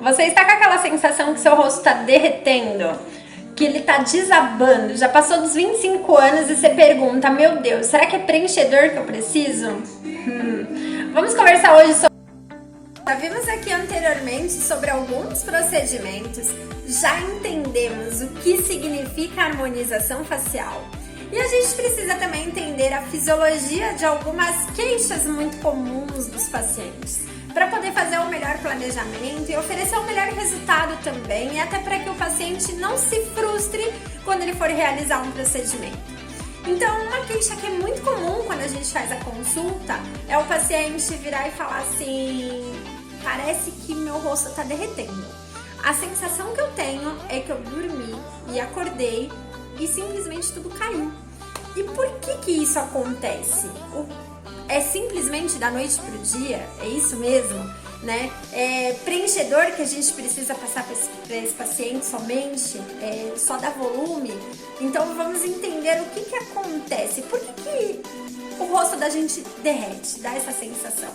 Você está com aquela sensação que seu rosto está derretendo? Que ele está desabando? Já passou dos 25 anos e você pergunta, meu Deus, será que é preenchedor que eu preciso? Vamos conversar hoje sobre... Já vimos aqui anteriormente sobre alguns procedimentos, já entendemos o que significa harmonização facial. E a gente precisa também entender a fisiologia de algumas queixas muito comuns dos pacientes, para poder fazer o melhor planejamento e oferecer o melhor resultado também, e até para que o paciente não se frustre quando ele for realizar um procedimento. Então, uma queixa que é muito comum quando a gente faz a consulta é o paciente virar e falar assim, parece que meu rosto está derretendo. A sensação que eu tenho é que eu dormi e acordei e simplesmente tudo caiu. E por que isso acontece? É simplesmente da noite pro dia? É isso mesmo? Né? É preenchedor que a gente precisa passar para esse paciente somente? Só dá volume? Então vamos entender o que acontece. Por que o rosto da gente derrete, dá essa sensação?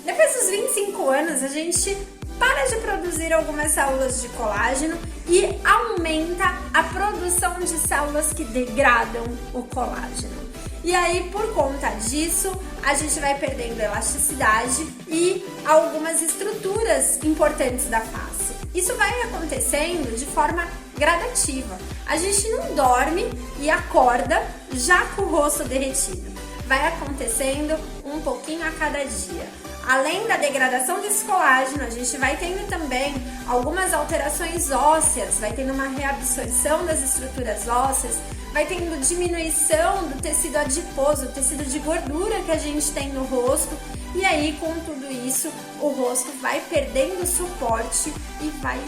Depois dos 25 anos, a gente para de produzir algumas células de colágeno e aumenta a produção de células que degradam o colágeno. E aí, por conta disso, a gente vai perdendo elasticidade e algumas estruturas importantes da face. Isso vai acontecendo de forma gradativa. A gente não dorme e acorda já com o rosto derretido. Vai acontecendo um pouquinho a cada dia. Além da degradação desse colágeno, a gente vai tendo também algumas alterações ósseas, vai tendo uma reabsorção das estruturas ósseas, vai tendo diminuição do tecido adiposo, o tecido de gordura que a gente tem no rosto, e aí com tudo isso o rosto vai perdendo suporte e vai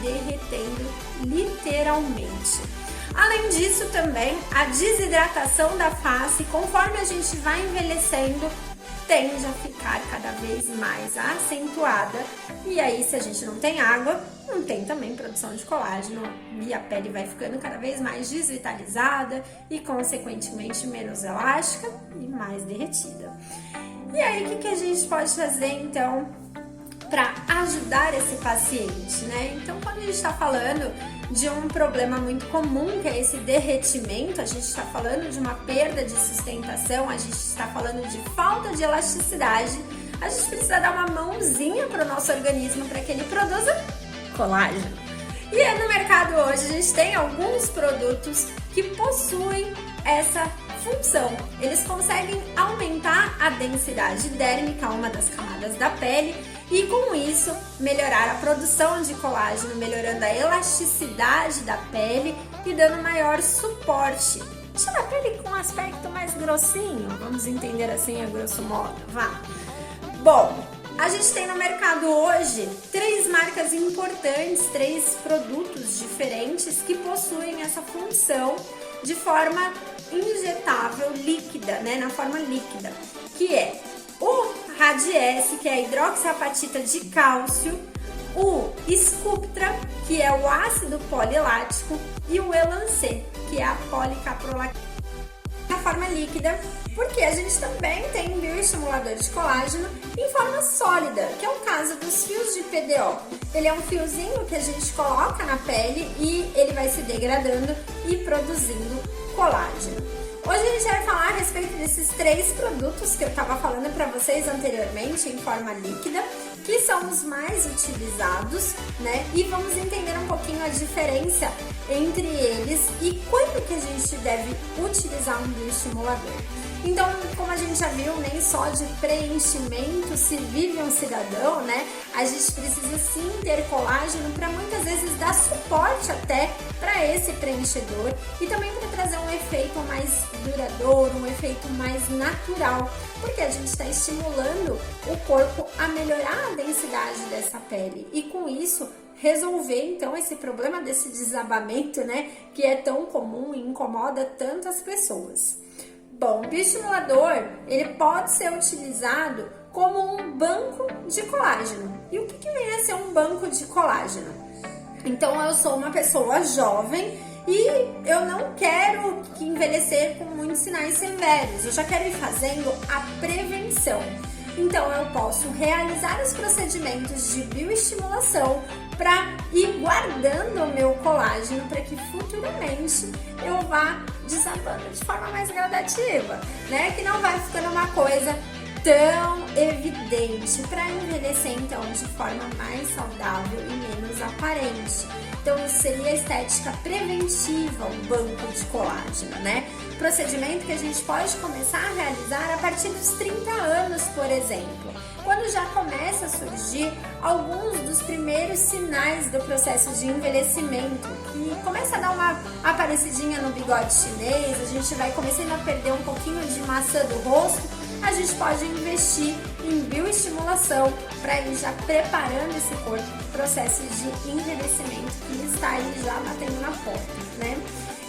derretendo literalmente. Além disso também, a desidratação da face, conforme a gente vai envelhecendo, tende a ficar cada vez mais acentuada, e aí se a gente não tem água, não tem também produção de colágeno e a pele vai ficando cada vez mais desvitalizada e consequentemente menos elástica e mais derretida. E aí o que a gente pode fazer então para ajudar esse paciente, né? Então quando a gente está falando de um problema muito comum, que é esse derretimento, a gente está falando de uma perda de sustentação, a gente está falando de falta de elasticidade, a gente precisa dar uma mãozinha para o nosso organismo para que ele produza colágeno. E aí no mercado hoje a gente tem alguns produtos que possuem essa função. Eles conseguem aumentar a densidade dérmica, uma das camadas da pele, e com isso melhorar a produção de colágeno, melhorando a elasticidade da pele e dando maior suporte. Deixando a pele com um aspecto mais grossinho, vamos entender assim a grosso modo, vá. Bom, a gente tem no mercado hoje 3 marcas importantes, 3 produtos diferentes que possuem essa função de forma injetável, líquida, né, na forma líquida, que é o Radiesse, que é a hidroxiapatita de cálcio, o Sculptra, que é o ácido polilático, e o Elancê, que é a policaprolactina na forma líquida, porque a gente também tem um bioestimulador de colágeno em forma sólida, que é o caso dos fios de PDO. Ele é um fiozinho que a gente coloca na pele e ele vai se degradando e produzindo colágeno. Hoje a gente vai falar a respeito desses 3 produtos que eu estava falando para vocês anteriormente em forma líquida, que são os mais utilizados, né? E vamos entender um pouquinho a diferença entre eles e quando que a gente deve utilizar um bioestimulador. Então, como a gente já viu, nem só de preenchimento se vive um cidadão, né? A gente precisa sim ter colágeno para muitas vezes dar suporte até para esse preenchedor e também para trazer um efeito mais duradouro, um efeito mais natural, porque a gente está estimulando o corpo a melhorar a densidade dessa pele e com isso resolver então esse problema desse desabamento, né? Que é tão comum e incomoda tantas pessoas. Bom, o bioestimulador, ele pode ser utilizado como um banco de colágeno. E o que vem a ser um banco de colágeno? Então, eu sou uma pessoa jovem e eu não quero envelhecer com muitos sinais severos. Eu já quero ir fazendo a prevenção. Então, eu posso realizar os procedimentos de bioestimulação para ir guardando o meu colágeno para que futuramente eu vá desabando de forma mais gradativa, né? Que não vai ficando uma coisa tão evidente, para envelhecer então de forma mais saudável e menos aparente. Então isso seria a estética preventiva, o banco de colágeno, né? Procedimento que a gente pode começar a realizar a partir dos 30 anos, por exemplo, quando já começa a surgir alguns dos primeiros sinais do processo de envelhecimento, que começa a dar uma aparecidinha no bigode chinês, a gente vai começando a perder um pouquinho de maçã do rosto. A gente pode investir em bioestimulação para ir já preparando esse corpo para o processo de envelhecimento que está aí já batendo na porta, né?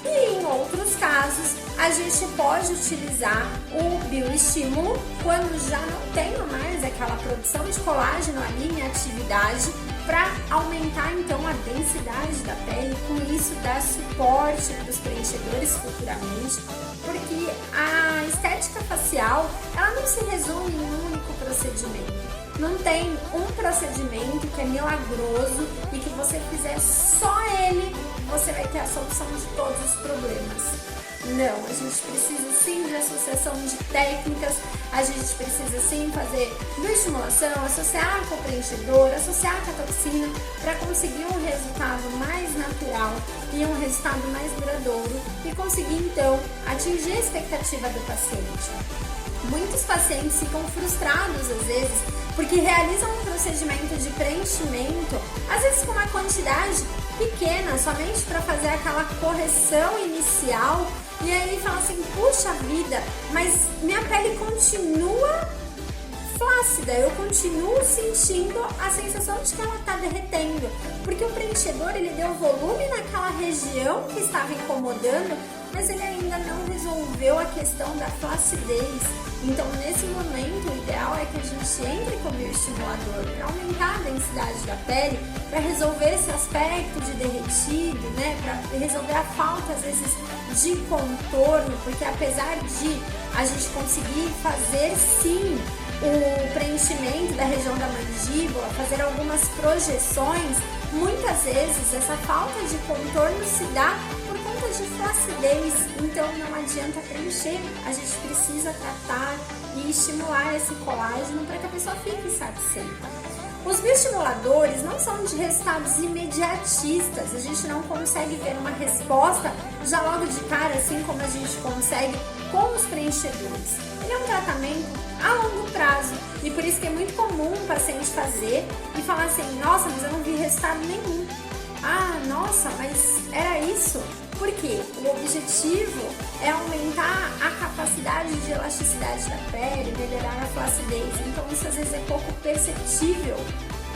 E em outros casos, a gente pode utilizar o bioestímulo quando já não tenho mais aquela produção de colágeno ali em atividade, para aumentar então a densidade da pele, com isso dar suporte para os preenchedores futuramente, porque a estética facial ela não se resume em um único procedimento. Não tem um procedimento que é milagroso e que você fizer só ele, você vai ter a solução de todos os problemas. Não, a gente precisa sim de associação de técnicas, a gente precisa sim fazer bioestimulação, associar com o preenchedor, associar com a toxina, para conseguir um resultado mais natural e um resultado mais duradouro e conseguir então atingir a expectativa do paciente. Muitos pacientes ficam frustrados às vezes porque realizam um procedimento de preenchimento, às vezes com uma quantidade pequena, somente para fazer aquela correção inicial, e aí fala assim, puxa vida, mas minha pele continua flácida, eu continuo sentindo a sensação de que ela está derretendo, porque o preenchedor ele deu volume naquela região que estava incomodando, mas ele ainda não resolveu a questão da flacidez. Então, nesse momento, o ideal é que a gente entre com o bioestimulador para aumentar a densidade da pele, para resolver esse aspecto de derretido, né? Para resolver a falta, às vezes, de contorno, porque apesar de a gente conseguir fazer, sim, o preenchimento da região da mandíbula, fazer algumas projeções, muitas vezes essa falta de contorno se dá por conta de flacidez, então não adianta preencher, a gente precisa tratar e estimular esse colágeno para que a pessoa fique satisfeita. Os bioestimuladores não são de resultados imediatistas, a gente não consegue ver uma resposta já logo de cara, assim como a gente consegue com os preenchedores. Ele é um tratamento a longo prazo e por isso que é muito comum o paciente fazer e falar assim, nossa, mas eu não vi resultado nenhum. Ah, nossa, mas era isso? Por quê? O objetivo é aumentar a capacidade de elasticidade da pele, melhorar a flacidez. Então isso às vezes é pouco perceptível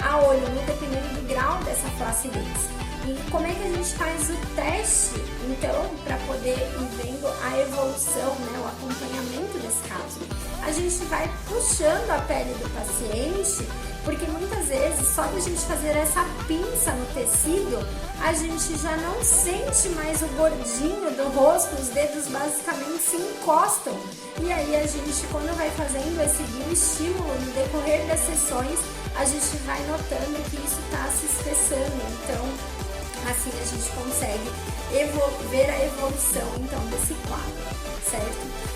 a olho nu, dependendo do grau dessa flacidez. E como é que a gente faz o teste, então, para poder ir vendo a evolução, né, o acompanhamento desse caso? A gente vai puxando a pele do paciente, porque muitas vezes só de a gente fazer essa pinça no tecido, a gente já não sente mais o gordinho do rosto, os dedos basicamente se encostam. E aí a gente, quando vai fazendo esse bioestímulo no decorrer das sessões, a gente vai notando que isso está se espessando. Então, assim a gente consegue ver a evolução então desse quadro, certo?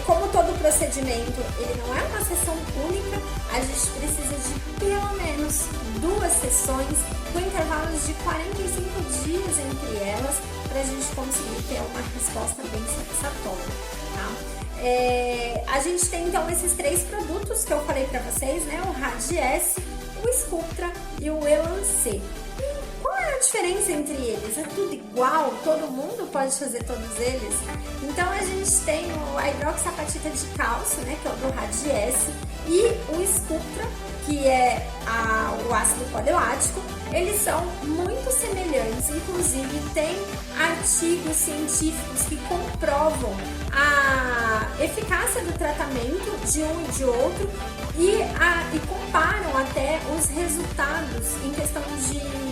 Como todo procedimento, ele não é uma sessão única, a gente precisa de pelo menos 2 sessões com intervalos de 45 dias entre elas para a gente conseguir ter uma resposta bem satisfatória, tá? A gente tem então esses 3 produtos que eu falei para vocês, né? O Radiesse, o Sculptra e o Elancê. Qual é a diferença entre eles? É tudo igual? Todo mundo pode fazer todos eles? Então a gente tem a hidroxapatita de cálcio, né, que é o do Radiesse, e o Sculptra, que é o ácido polilático. Eles são muito semelhantes, inclusive tem artigos científicos que comprovam a eficácia do tratamento de um e de outro e comparam até os resultados em questão de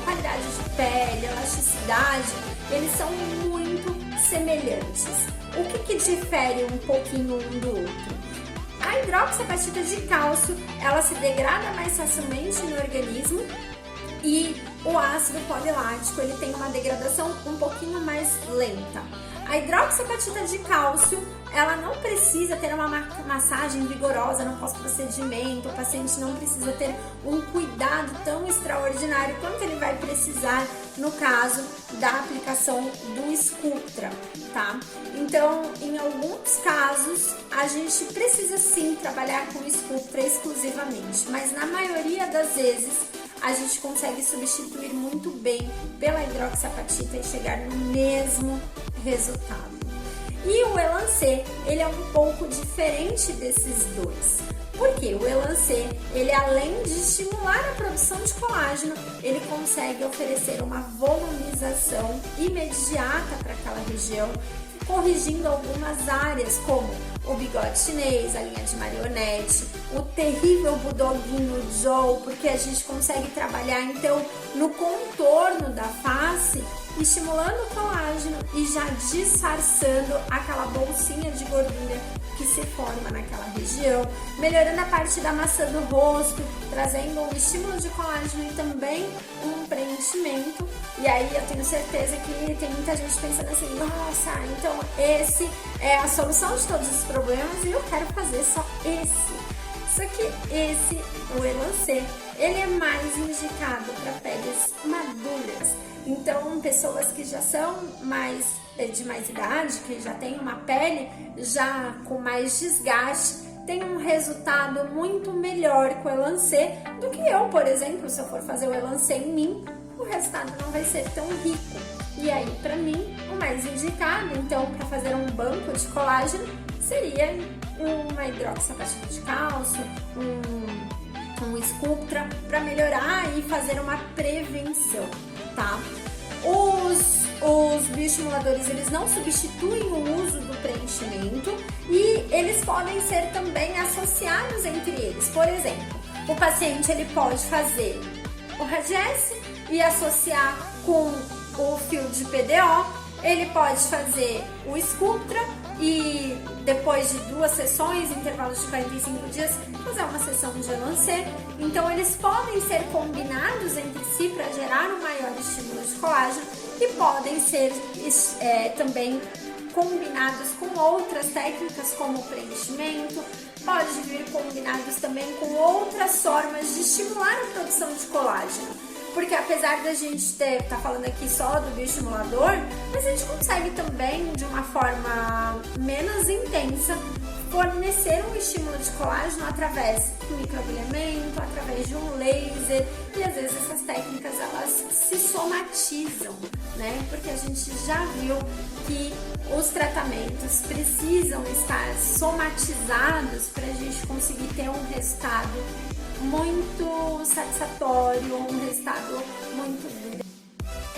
qualidade de pele, elasticidade. Eles são muito semelhantes. O que difere um pouquinho um do outro? A hidroxiapatita de cálcio, ela se degrada mais facilmente no organismo e o ácido polilático, ele tem uma degradação um pouquinho mais lenta. A hidroxiapatita de cálcio, ela não precisa ter uma massagem vigorosa no pós-procedimento, o paciente não precisa ter um cuidado tão extraordinário quanto ele vai precisar no caso da aplicação do Sculptra, tá? Então, em alguns casos, a gente precisa sim trabalhar com o Sculptra exclusivamente, mas na maioria das vezes, a gente consegue substituir muito bem pela hidroxiapatita e chegar no mesmo resultado. E o Elancê, ele é um pouco diferente desses dois. Porque o Elancê, ele além de estimular a produção de colágeno, ele consegue oferecer uma volumização imediata para aquela região, corrigindo algumas áreas como o bigode chinês, a linha de marionete, o terrível bulldoguinho Joe, porque a gente consegue trabalhar então no contorno da face, estimulando o colágeno e já disfarçando aquela bolsinha de gordura que se forma naquela região, melhorando a parte da maçã do rosto, trazendo um estímulo de colágeno e também um preenchimento. E aí eu tenho certeza que tem muita gente pensando assim, nossa, então esse é a solução de todos os problemas e eu quero fazer só esse. Só que esse, o Elancê, ele é mais indicado para peles maduras. Então, pessoas que já são de mais idade, que já têm uma pele já com mais desgaste, tem um resultado muito melhor com o Elancê do que eu, por exemplo, se eu for fazer o Elancê em mim, o resultado não vai ser tão rico. E aí, para mim, o mais indicado, então, para fazer um banco de colágeno, seria uma hidroxiapatita de cálcio, um Sculptra, para melhorar e fazer uma prevenção, tá? Os bioestimuladores, eles não substituem o uso do preenchimento e eles podem ser também associados entre eles. Por exemplo, o paciente ele pode fazer o Radiesse e associar com o fio de PDO, ele pode fazer o Sculptra e depois de 2 sessões, intervalos de 45 dias, fazer uma sessão de Elancê. Então eles podem ser combinados entre si para gerar um maior estímulo de colágeno e podem ser também combinados com outras técnicas como preenchimento, pode vir combinados também com outras formas de estimular a produção de colágeno. Porque apesar da gente tá falando aqui só do bioestimulador, mas a gente consegue também, de uma forma menos intensa, fornecer um estímulo de colágeno através do microagulhamento, através de um laser, e às vezes essas técnicas elas se somatizam, né? Porque a gente já viu que os tratamentos precisam estar somatizados para a gente conseguir ter um resultado muito satisfatório, um resultado muito...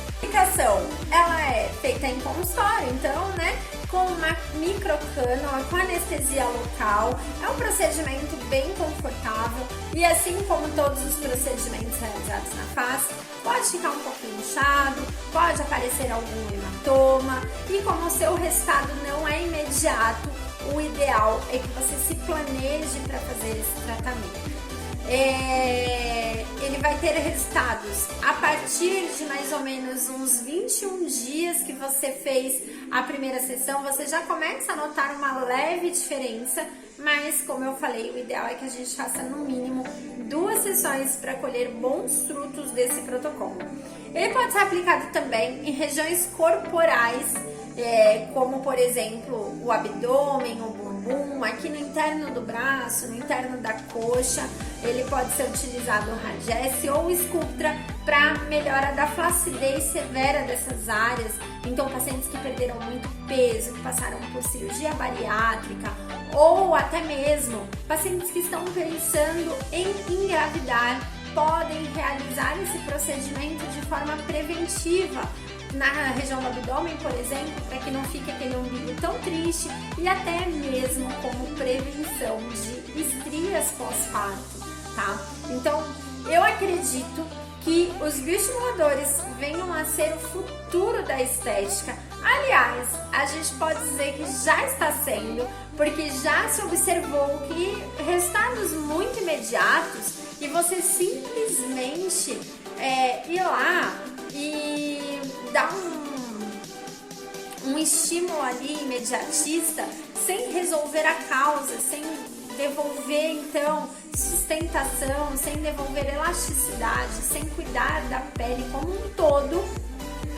A aplicação, ela é feita em consultório, então, né, com uma microcânula, com anestesia local, é um procedimento bem confortável e assim como todos os procedimentos realizados na face, pode ficar um pouquinho inchado, pode aparecer algum hematoma e como o seu resultado não é imediato, o ideal é que você se planeje para fazer esse tratamento. Ele vai ter resultados a partir de mais ou menos uns 21 dias que você fez a primeira sessão, você já começa a notar uma leve diferença, mas como eu falei, o ideal é que a gente faça no mínimo 2 sessões para colher bons frutos desse protocolo. Ele pode ser aplicado também em regiões corporais, como por exemplo o abdômen, o bumbum, aqui no interno do braço, no interno da coxa. Ele pode ser utilizado o Radiesse ou o Sculptra para melhora da flacidez severa dessas áreas. Então pacientes que perderam muito peso, que passaram por cirurgia bariátrica ou até mesmo pacientes que estão pensando em engravidar podem realizar esse procedimento de forma preventiva na região do abdômen, por exemplo, para que não fique aquele umbigo tão triste e até mesmo como prevenção de estrias pós-parto, tá? Então, eu acredito que os bioestimuladores venham a ser o futuro da estética. Aliás, a gente pode dizer que já está sendo, porque já se observou que resultados muito imediatos e você simplesmente ir lá e dar um estímulo ali imediatista sem resolver a causa, sem devolver então sustentação, sem devolver elasticidade, sem cuidar da pele como um todo,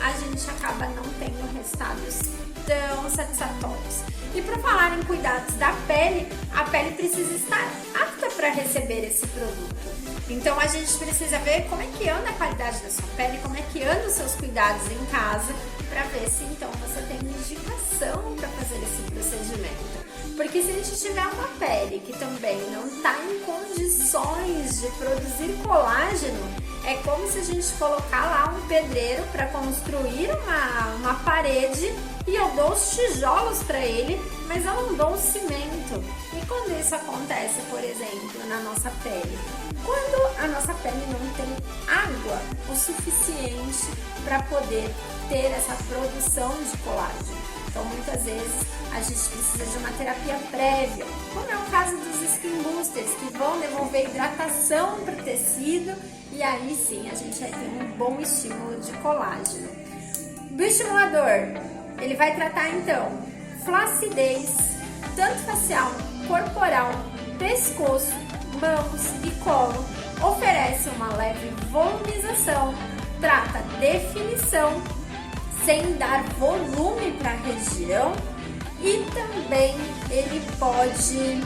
a gente acaba não tendo resultados tão satisfatórios. E para falar em cuidados da pele, a pele precisa estar apta para receber esse produto. Então a gente precisa ver como é que anda a qualidade da sua pele, como é que andam os seus cuidados em casa, para ver se então você tem indicação para fazer esse procedimento. Porque se a gente tiver uma pele que também não está em condições de produzir colágeno, é como se a gente colocar lá um pedreiro para construir uma parede e eu dou os tijolos para ele, mas eu não dou o cimento. E quando isso acontece, por exemplo, na nossa pele? Quando a nossa pele não tem água o suficiente para poder ter essa produção de colágeno. Então, muitas vezes, a gente precisa de uma terapia prévia, como é o caso dos skin boosters, que vão devolver hidratação para o tecido e aí sim a gente vai ter um bom estímulo de colágeno. Bioestimulador, ele vai tratar então flacidez, tanto facial, corporal, pescoço, mãos e colo, oferece uma leve volumização, trata definição, sem dar volume para a região e também ele pode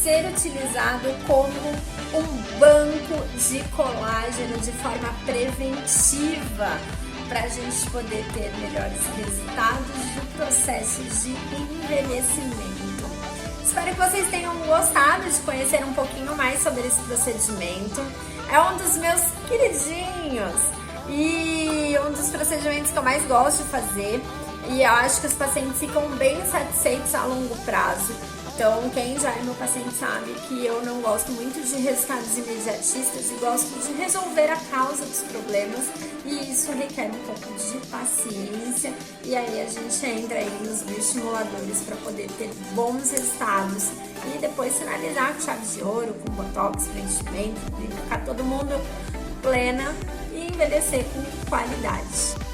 ser utilizado como um banco de colágeno de forma preventiva para a gente poder ter melhores resultados do processo de envelhecimento. Espero que vocês tenham gostado de conhecer um pouquinho mais sobre esse procedimento. É um dos meus queridinhos e um dos procedimentos que eu mais gosto de fazer e eu acho que os pacientes ficam bem satisfeitos a longo prazo. Então, quem já é meu paciente sabe que eu não gosto muito de resultados imediatistas e gosto de resolver a causa dos problemas e isso requer um pouco de paciência e aí a gente entra aí nos bioestimuladores para poder ter bons resultados e depois finalizar com chave de ouro, com botox, preenchimento, ficar todo mundo plena e envelhecer com qualidade.